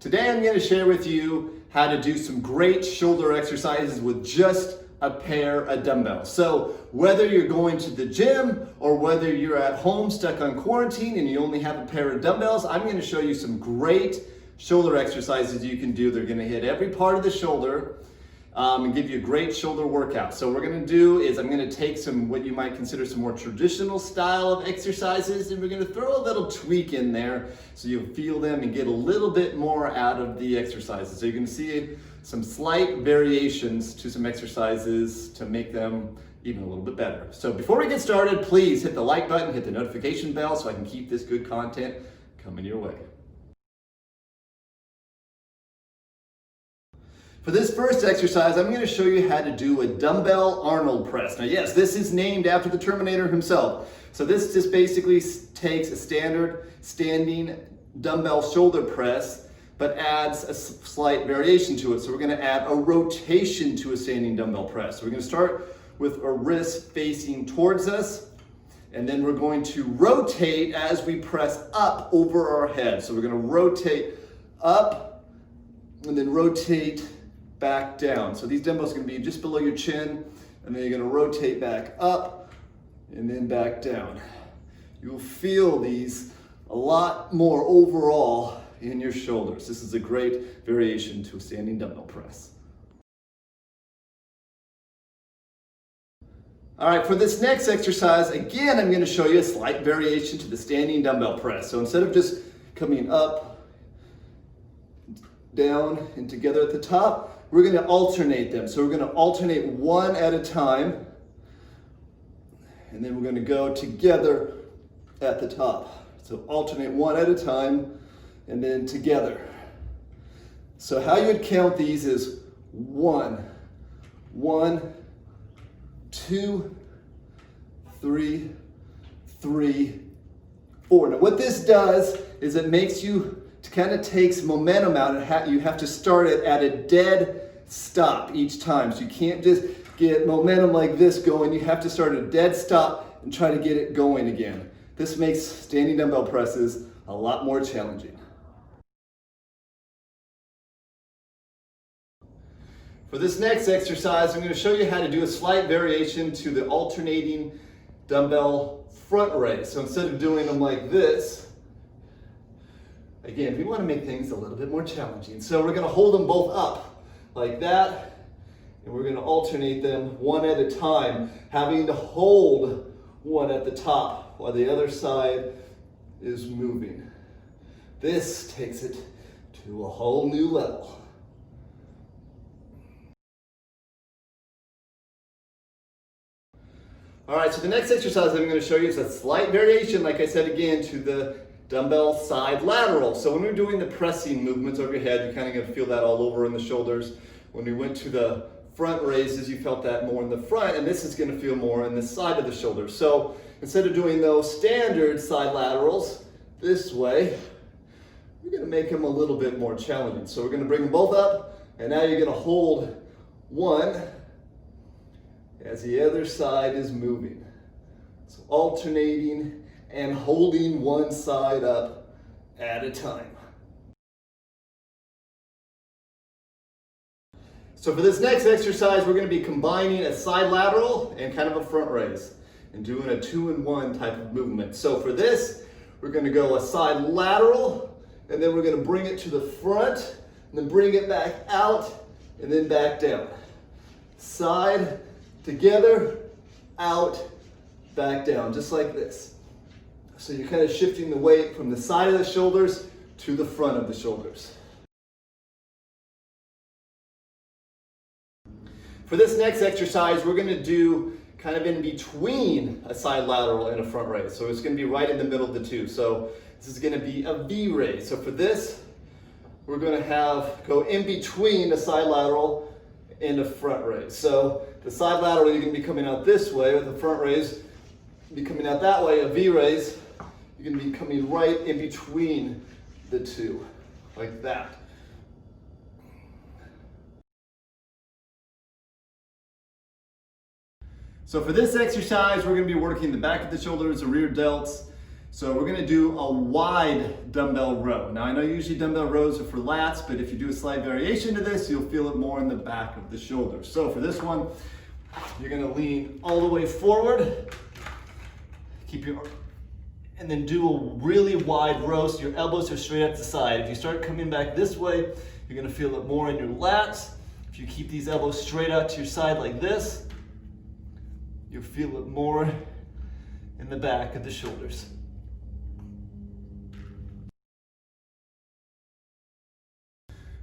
Today I'm going to share with you how to do some great shoulder exercises with just a pair of dumbbells. So whether you're going to the gym or whether you're at home stuck on quarantine and you only have a pair of dumbbells, I'm going to show you some great shoulder exercises you can do. They're going to hit every part of the shoulder and give you a great shoulder workout. So what we're going to do is I'm going to take some what you might consider some more traditional style of exercises, and we're going to throw a little tweak in there so you'll feel them and get a little bit more out of the exercises. So you're going to see some slight variations to some exercises to make them even a little bit better. So before we get started, please hit the like button, hit the notification bell so I can keep this good content coming your way. For this first exercise, I'm going to show you how to do a dumbbell Arnold press. Now yes, this is named after the Terminator himself. So this just basically takes a standard standing dumbbell shoulder press, but adds a slight variation to it. So we're going to add a rotation to a standing dumbbell press. So we're going to start with our wrist facing towards us, and then we're going to rotate as we press up over our head. So we're going to rotate up and then rotate back down. So these dumbbells are going to be just below your chin, and then you're going to rotate back up and then back down. You'll feel these a lot more overall in your shoulders. This is a great variation to a standing dumbbell press. All right, for this next exercise, again, I'm going to show you a slight variation to the standing dumbbell press. So instead of just coming up, down, and together at the top, we're going to alternate them. So we're going to alternate one at a time, and then we're going to go together at the top. So alternate one at a time, and then together. So how you would count these is 1, 1, 2, 3, 3, 4. Now what this does is it makes you kind of takes momentum out, and you have to start it at a dead stop each time. So you can't just get momentum like this going. You have to start at a dead stop and try to get it going again. This makes standing dumbbell presses a lot more challenging. For this next exercise, I'm going to show you how to do a slight variation to the alternating dumbbell front raise. So instead of doing them like this, again, we want to make things a little bit more challenging. So we're going to hold them both up like that, and we're going to alternate them one at a time, having to hold one at the top while the other side is moving. This takes it to a whole new level. All right, so the next exercise I'm going to show you is a slight variation, like I said again, to the dumbbell side lateral. So when we're doing the pressing movements over your head, you're kind of going to feel that all over in the shoulders. When we went to the front raises, you felt that more in the front, and this is going to feel more in the side of the shoulder. So instead of doing those standard side laterals this way, we're going to make them a little bit more challenging. So we're going to bring them both up, and now you're going to hold one as the other side is moving. So alternating and holding one side up at a time. So for this next exercise, we're going to be combining a side lateral and kind of a front raise and doing a 2-in-1 type of movement. So for this, we're going to go a side lateral, and then we're going to bring it to the front, and then bring it back out, and then back down. Side, together, out, back down, just like this. So you're kind of shifting the weight from the side of the shoulders to the front of the shoulders. For this next exercise, we're going to do kind of in between a side lateral and a front raise. So it's going to be right in the middle of the two. So this is going to be a V raise. So for this, we're going to go in between a side lateral and a front raise. So the side lateral, you're going to be coming out this way, with the front raise, be coming out that way. A V raise, you're going to be coming right in between the two, like that. So for this exercise, we're going to be working the back of the shoulders, the rear delts. So we're gonna do a wide dumbbell row. Now I know usually dumbbell rows are for lats, but if you do a slight variation to this, you'll feel it more in the back of the shoulders. So for this one, you're gonna lean all the way forward, and then do a really wide row so your elbows are straight up the side. If you start coming back this way, you're gonna feel it more in your lats. If you keep these elbows straight out to your side like this, you'll feel it more in the back of the shoulders.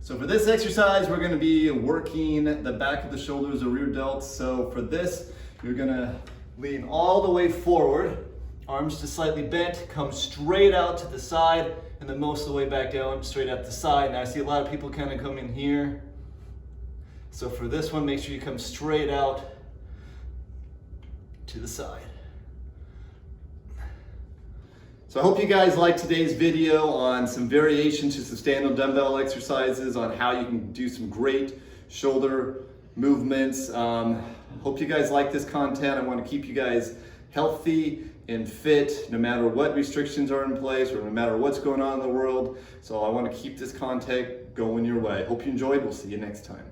So for this exercise, we're gonna be working the back of the shoulders or rear delts. So for this, you're gonna lean all the way forward, arms just slightly bent, come straight out to the side, and then most of the way back down, straight up the side. Now I see a lot of people kind of come in here. So for this one, make sure you come straight out to the side. So I hope you guys liked today's video on some variations to some standard dumbbell exercises on how you can do some great shoulder movements. Hope you guys like this content. I want to keep you guys healthy and fit no matter what restrictions are in place or no matter what's going on in the world. So I want to keep this content going your way. Hope you enjoyed. We'll see you next time.